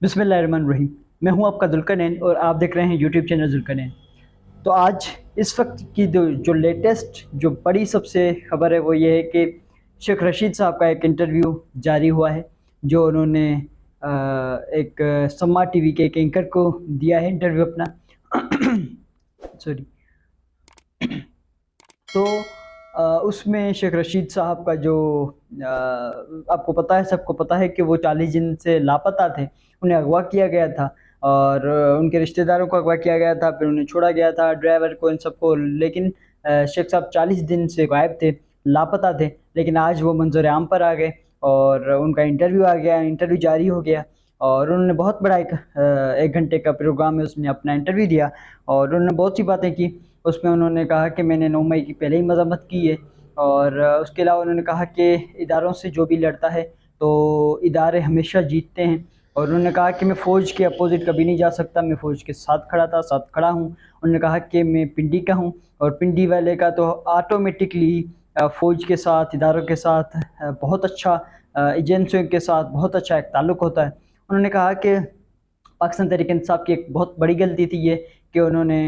बिस्मिल्लाहिर्रहमानिर्रहीम। मैं हूं आपका जुल्करनैन और आप देख रहे हैं यूट्यूब चैनल जुल्करनैन। तो आज इस वक्त की जो लेटेस्ट जो बड़ी सबसे खबर है वो ये है कि शेख रशीद साहब का एक इंटरव्यू जारी हुआ है, जो उन्होंने एक सम्मा टीवी के एक एंकर को दिया है इंटरव्यू अपना। सॉरी। तो उसमें शेख रशीद साहब का जो आपको पता है, सबको पता है कि वो 40 दिन से लापता थे। उन्हें अगवा किया गया था और उनके रिश्तेदारों को अगवा किया गया था, फिर उन्हें छोड़ा गया था, ड्राइवर को, इन सबको। लेकिन शेख साहब 40 दिन से गायब थे, लापता थे। लेकिन आज वो मंजर आम पर आ गए और उनका इंटरव्यू आ गया, इंटरव्यू जारी हो गया। और उन्होंने बहुत बड़ा एक घंटे का प्रोग्राम है, उसमें अपना इंटरव्यू दिया और उन्होंने बहुत सी बातें की। उसमें उन्होंने कहा कि मैंने 9 मई की पहले ही मज़म्मत की है। और उसके अलावा उन्होंने कहा कि इदारों से जो भी लड़ता है तो इदारे हमेशा जीतते हैं। और उन्होंने कहा कि मैं फ़ौज के अपोज़िट कभी नहीं जा सकता, मैं फ़ौज के साथ खड़ा था, साथ खड़ा हूँ। उन्होंने कहा कि मैं पिंडी का हूँ और पिंडी वाले का तो ऑटोमेटिकली फ़ौज के साथ, इदारों के साथ बहुत अच्छा, एजेंसियों के साथ बहुत अच्छा एक ताल्लुक़ होता है। उन्होंने कहा कि पाकिस्तान तहरीक इंसाफ की एक बहुत बड़ी गलती थी ये, कि उन्होंने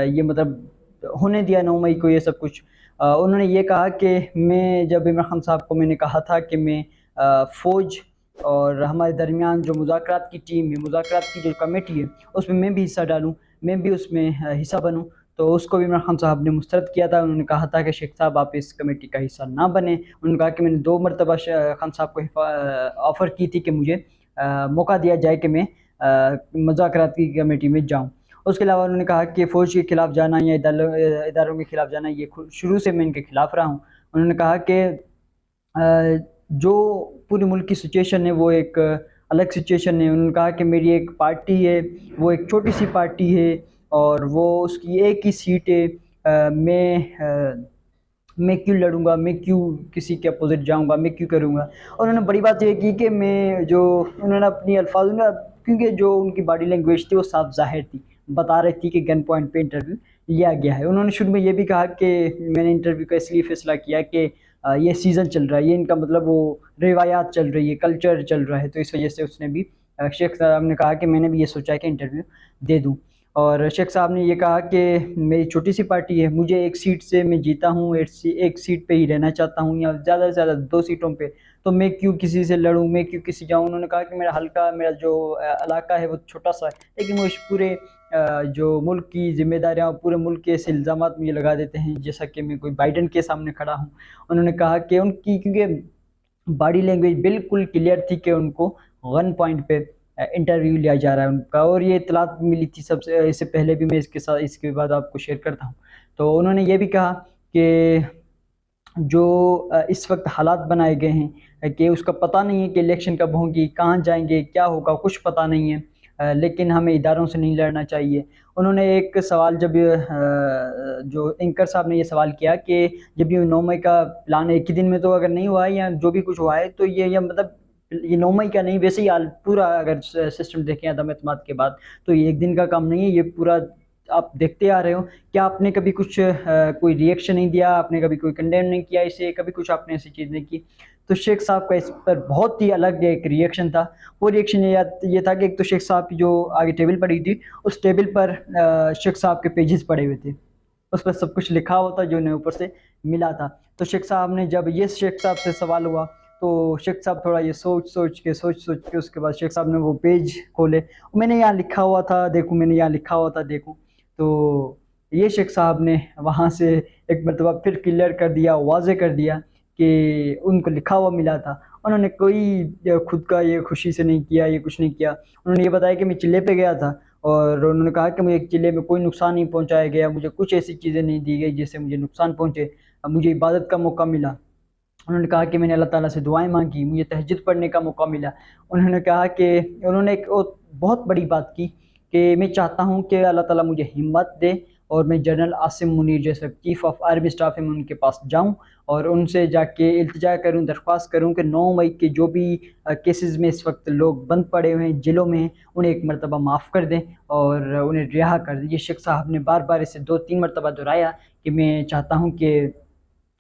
ये मतलब होने दिया 9 मई को ये सब कुछ। उन्होंने ये कहा कि मैं जब इमरान खान साहब को मैंने कहा था कि मैं फ़ौज और हमारे दरमियान जो मुज़ाकरात की टीम है, मुज़ाकरात की जो कमेटी है, उसमें मैं भी हिस्सा डालूँ, मैं भी उसमें हिस्सा बनूँ। तो उसको भी इमरान खान साहब ने मुस्तरद किया था। उन्होंने कहा था कि शेख साहब आप इस कमेटी का हिस्सा ना बने। उन्होंने कहा कि मैंने 2 मरतबा खान साहब को ऑफ़र की थी कि मुझे मौका दिया जाए कि मैं मुज़ाकरात की कमेटी में जाऊँ। उसके अलावा उन्होंने कहा कि फ़ौज के खिलाफ जाना या इदारों के खिलाफ जाना, ये शुरू से मैं इनके खिलाफ रहा हूँ। उन्होंने कहा कि जो पूरे मुल्क की सिचुएशन है वो एक अलग सिचुएशन है। उन्होंने कहा कि मेरी एक पार्टी है, वो एक छोटी-सी पार्टी है और वो उसकी एक ही सीट है। मैं क्यों लड़ूँगा, मैं क्यों किसी के अपोज़िट जाऊँगा, मैं क्यों करूँगा? और उन्होंने बड़ी बात ये की कि मैं जो उन्होंने अपनी अल्फ़ाज़ में, क्योंकि जो उनकी बॉडी लैंग्वेज थी वो साफ़ ज़ाहिर थी, बता रही थी कि गन पॉइंट पे इंटरव्यू लिया गया है। उन्होंने शुरू में ये भी कहा कि मैंने इंटरव्यू का इसलिए फ़ैसला किया कि ये सीज़न चल रहा है, ये इनका मतलब वो रिवायात चल रही है, कल्चर चल रहा है, तो इस वजह से उसने भी शेख साहब ने कहा कि मैंने भी ये सोचा है कि इंटरव्यू दे दूँ। और शेख साहब ने ये कहा कि मेरी छोटी-सी पार्टी है, मुझे एक सीट से मैं जीता हूँ, एक सीट पे ही रहना चाहता हूँ या ज़्यादा से ज़्यादा 2 सीटों पे, तो मैं क्यों किसी से लड़ूँ, मैं क्यों किसी जाऊँ? उन्होंने कहा कि मेरा हल्का, मेरा जो इलाका है वो छोटा-सा है, लेकिन वो इस पूरे जो मुल्क की ज़िम्मेदारियाँ, पूरे मुल्क के ऐसे इल्ज़ामात मुझे लगा देते हैं, जैसा कि मैं कोई बाइडेन के सामने खड़ा हूँ। उन्होंने कहा कि उनकी, क्योंकि बॉडी लैंग्वेज बिल्कुल क्लियर थी कि उनको गन पॉइंट पे इंटरव्यू लिया जा रहा है उनका, और ये इत्तलात मिली थी सबसे, इससे पहले भी। मैं इसके बाद आपको शेयर करता हूँ। तो उन्होंने ये भी कहा कि जो इस वक्त हालात बनाए गए हैं, कि उसका पता नहीं है कि इलेक्शन कब होंगी, कहाँ जाएंगे, क्या होगा, कुछ पता नहीं है। लेकिन हमें इदारों से नहीं लड़ना चाहिए। उन्होंने एक सवाल, जब जो एंकर साहब ने ये सवाल किया कि जब ये 9 मई का प्लान एक ही दिन में तो अगर नहीं हुआ है या जो भी कुछ हुआ है, तो ये मतलब ये 9 मई का नहीं, वैसे ही पूरा अगर सिस्टम देखें अदम एतमाद के बाद, तो ये एक दिन का काम नहीं है, ये पूरा आप देखते आ रहे हो। क्या आपने कभी कुछ कोई रिएक्शन नहीं दिया, आपने कभी कोई कंडेम नहीं किया इसे, कभी कुछ आपने ऐसी चीज़ नहीं की? तो शेख साहब का इस पर बहुत ही अलग एक रिएक्शन था। वो रिएक्शन ये था कि एक तो शेख साहब की जो आगे टेबल पड़ी थी, उस टेबल पर शेख साहब के पेजेस पड़े हुए थे। उस पर सब कुछ लिखा हुआ था जो उन्हें ऊपर से मिला था। तो शेख साहब ने, जब ये शेख साहब से सवाल हुआ, तो शेख साहब थोड़ा ये सोच-सोच के उसके बाद शेख साहब ने वो पेज खोले। मैंने यहाँ लिखा हुआ था देखूँ, मैंने यहाँ लिखा हुआ था देखूँ। तो ये शेख साहब ने वहाँ से एक मरतबा फिर क्लियर कर दिया, वाज़ेह कर दिया कि उनको लिखा हुआ मिला था। उन्होंने कोई खुद का ये खुशी से नहीं किया, ये कुछ नहीं किया। उन्होंने ये बताया कि मैं चिल्ले पे गया था और उन्होंने कहा कि मुझे चिल्ले में कोई नुकसान नहीं पहुँचाया गया, मुझे कुछ ऐसी चीज़ें नहीं दी गई जिससे मुझे नुकसान पहुँचे। मुझे इबादत का मौका मिला। उन्होंने कहा कि मैंने अल्लाह ताला से दुआएँ माँगी, मुझे तहज्जुद पढ़ने का मौका मिला। उन्होंने कहा कि उन्होंने एक बहुत बड़ी बात की कि मैं चाहता हूँ कि अल्लाह ताला मुझे हिम्मत दे और मैं जनरल आसिम मुनीर जैसे चीफ़ ऑफ़ आर्मी स्टाफ है, मैं उनके पास जाऊँ और उनसे जाके इल्तिजा करूँ, दरख्वास्त करूँ कि 9 मई के जो भी केसेज़ में इस वक़्त लोग बंद पड़े हुए हैं, जेलों में हैं, उन्हें एक मरतबा माफ़ कर दें और उन्हें रिहा कर दें। ये शेख साहब ने बार-बार इसे 2-3 मरतबा दोहराया कि मैं चाहता हूँ कि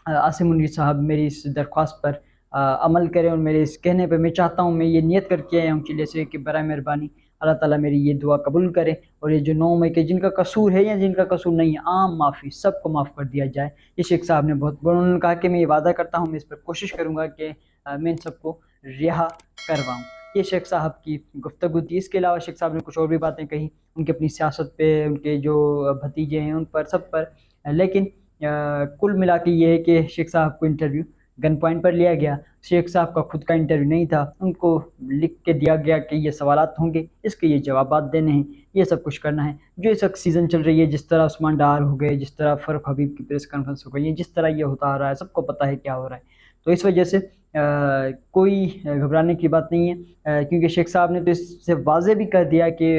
आसिम मुनीर साहब मेरी इस दरख्वास्त पर अमल करें और मेरे इस कहने पे मैं चाहता हूँ, मैं ये नियत करके आया हूँ चिल्ले से कि बराए मेहरबानी अल्लाह ताला मेरी ये दुआ कबूल करे और ये जो 9 मई के जिनका कसूर है या जिनका कसूर नहीं है, आम माफ़ी सबको माफ़ कर दिया जाए। ये शेख साहब ने बहुत उन्होंने कहा कि मैं ये वादा करता हूँ, मैं इस पर कोशिश करूँगा कि मैं इन सबको रिहा करवाऊँ। ये शेख साहब की गुफ्तगू थी। इसके अलावा शेख साहब ने कुछ और भी बातें कही, उनकी अपनी सियासत पे, उनके जो भतीजे हैं उन पर, सब पर। लेकिन कुल मिला के ये है कि शेख साहब को इंटरव्यू गन पॉइंट पर लिया गया। शेख साहब का खुद का इंटरव्यू नहीं था, उनको लिख के दिया गया कि ये सवालात होंगे, इसके ये जवाबात देने हैं, ये सब कुछ करना है। जो इस वक्त सीज़न चल रही है, जिस तरह उस्मान डार हो गए, जिस तरह फ़ारूक हबीब की प्रेस कॉन्फ्रेंस हो गई है, जिस तरह ये होता आ रहा है, सबको पता है क्या हो रहा है। तो इस वजह से कोई घबराने की बात नहीं है, क्योंकि शेख साहब ने तो इससे वाज़े भी कर दिया कि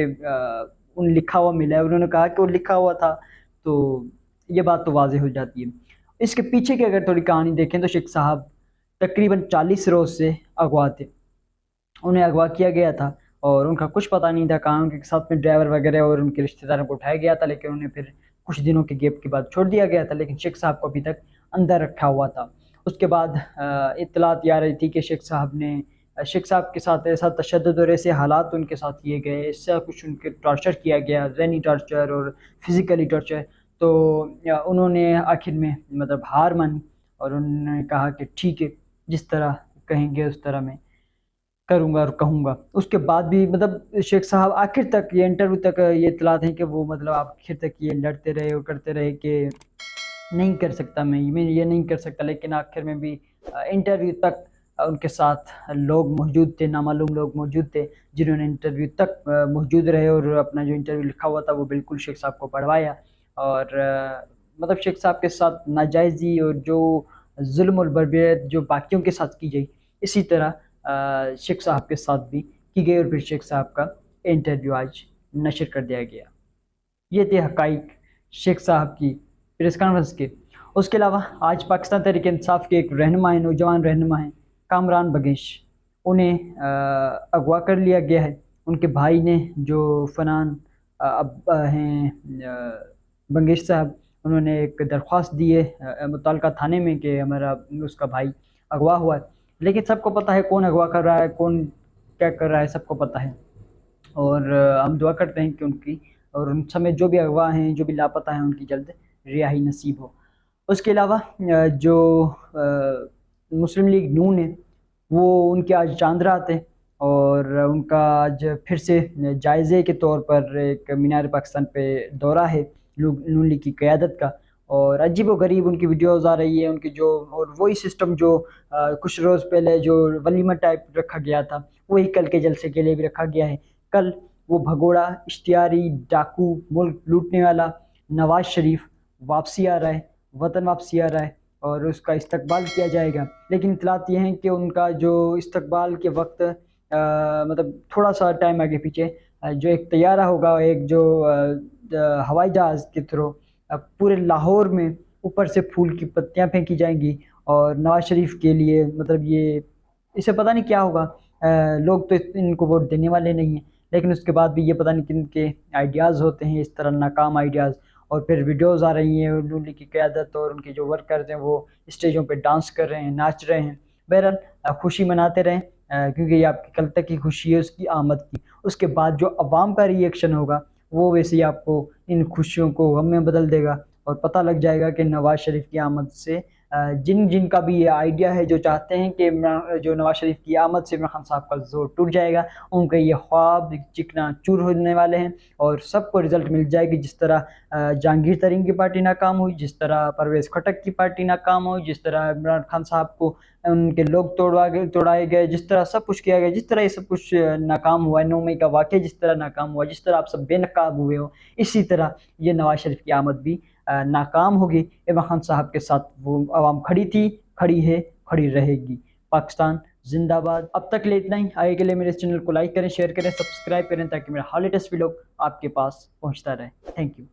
उन लिखा हुआ मिला है। उन्होंने कहा कि वो लिखा हुआ था, तो ये बात तो वाज़े हो जाती है। इसके पीछे की अगर थोड़ी कहानी देखें तो शेख साहब तकरीबन 40 रोज़ से अगवा थे। उन्हें अगवा किया गया था और उनका कुछ पता नहीं था कहाँ, उनके साथ में ड्राइवर वगैरह और उनके रिश्तेदारों को उठाया गया था, लेकिन उन्हें फिर कुछ दिनों के गैप के बाद छोड़ दिया गया था। लेकिन शेख साहब को अभी तक अंदर रखा हुआ था। उसके बाद इत्तलात ये आ रही थी कि शेख साहब के साथ ऐसा तशद्दुद और ऐसे हालात उनके साथ किए गए, इससे कुछ उनके टॉर्चर किया गया, ज़हनी टॉर्चर और फिज़िकली टॉर्चर। तो उन्होंने आखिर में मतलब हार मानी और उन्होंने कहा कि ठीक है, जिस तरह कहेंगे उस तरह मैं करूँगा और कहूँगा। उसके बाद भी मतलब शेख साहब आखिर तक, ये इंटरव्यू तक ये इत्तलात हैं कि वो मतलब आखिर तक ये लड़ते रहे और करते रहे कि नहीं कर सकता, मैं ये नहीं कर सकता। लेकिन आखिर में भी इंटरव्यू तक उनके साथ लोग मौजूद थे, नामालूम लोग मौजूद थे, जिन्होंने इंटरव्यू तक मौजूद रहे और अपना जो इंटरव्यू लिखा हुआ था वो बिल्कुल शेख साहब को पढ़वाया। और मतलब शेख साहब के साथ नाजायज़ी और जो जुल्म और बर्बरियत जो बाकियों के साथ की गई, इसी तरह शेख साहब के साथ भी की गई और फिर शेख साहब का इंटरव्यू आज नशर कर दिया गया। ये थे हक़ाइक़ शेख साहब की प्रेस कॉन्फ्रेंस के। उसके अलावा आज पाकिस्तान तहरीक-ए-इंसाफ के एक रहनुमा हैं, नौजवान रहनुमा हैं, कामरान बगेश, उन्हें अगवा कर लिया गया है। उनके भाई ने जो फ़नान अब हैं बंगेश साहब, उन्होंने एक दरख्वास्त दी है मुतल्लिका थाने में कि हमारा उसका भाई अगवा हुआ है। लेकिन सबको पता है कौन अगवा कर रहा है, कौन क्या कर रहा है, सबको पता है। और हम दुआ करते हैं कि उनकी और उन समय जो भी अगवा हैं, जो भी लापता हैं, उनकी जल्द रिहाई नसीब हो। उसके अलावा जो मुस्लिम लीग नून है, वो उनके आज चांद रात है और उनका आज फिर से जायज़े के तौर पर एक मीनार पाकिस्तान पे दौरा है नून लीग की क़यादत का। और अजीब-व-गरीब उनकी वीडियोज़ आ रही है, उनकी जो और वही सिस्टम जो कुछ रोज़ पहले जो वलीमा टाइप रखा गया था, वही कल के जलसे के लिए भी रखा गया है। कल वो भगोड़ा, इश्तियारी, डाकू, मुल्क लूटने वाला नवाज़ शरीफ वापसी आ रहा है, वतन वापसी आ रहा है और उसका इस्तकबाल किया जाएगा। लेकिन इत्तलात ये हैं कि उनका जो इस्तकबाल के वक़्त मतलब थोड़ा-सा टाइम आगे पीछे जो एक तैयारा होगा, एक जो हवाई जहाज़ के थ्रू पूरे लाहौर में ऊपर से फूल की पत्तियाँ फेंकी जाएँगी और नवाज़ शरीफ के लिए मतलब ये इससे पता नहीं क्या होगा। लोग तो इनको वोट देने वाले नहीं हैं, लेकिन उसके बाद भी ये पता नहीं किन के आइडियाज़ होते हैं, इस तरह नाकाम आइडियाज़। और फिर वीडियोज़ आ रही हैं नून लीग की क़यादत और उनके जो वर्कर्स हैं वो स्टेजों पे डांस कर रहे हैं, नाच रहे हैं। बहरहाल खुशी मनाते रहें, क्योंकि ये आपकी कल तक की खुशी है उसकी आमद की। उसके बाद जो अवाम का रिएक्शन होगा, वो वैसे ही आपको इन खुशियों को गम में बदल देगा और पता लग जाएगा कि नवाज़ शरीफ की आमद से जिनका भी ये आइडिया है, जो चाहते हैं कि जो नवाज़ शरीफ की आमद से इमरान खान साहब का ज़ोर टूट जाएगा, उनके ये ख्वाब चिकनाचूर होने वाले हैं और सबको रिज़ल्ट मिल जाएगी। जिस तरह जहांगीर तरीन की पार्टी नाकाम हुई, जिस तरह परवेज़ खटक की पार्टी नाकाम हुई, जिस तरह इमरान खान साहब को उनके लोग तोड़ाए गए, जिस तरह सब कुछ किया गया, जिस तरह ये सब कुछ नाकाम हुआ है, 9 मई का वाक़या जिस तरह नाकाम हुआ, जिस तरह आप सब बेनकाब हुए हो, इसी तरह ये नवाज़ शरीफ की आमद भी नाकाम होगी। इमरान खान साहब के साथ वो आवाम खड़ी थी, खड़ी है, खड़ी रहेगी। पाकिस्तान ज़िंदाबाद। अब तक के लिए इतना ही। आगे के लिए मेरे इस चैनल को लाइक करें, शेयर करें, सब्सक्राइब करें ताकि मेरा हर लेटेस्ट वीडियो आपके पास पहुँचता रहे। Thank you.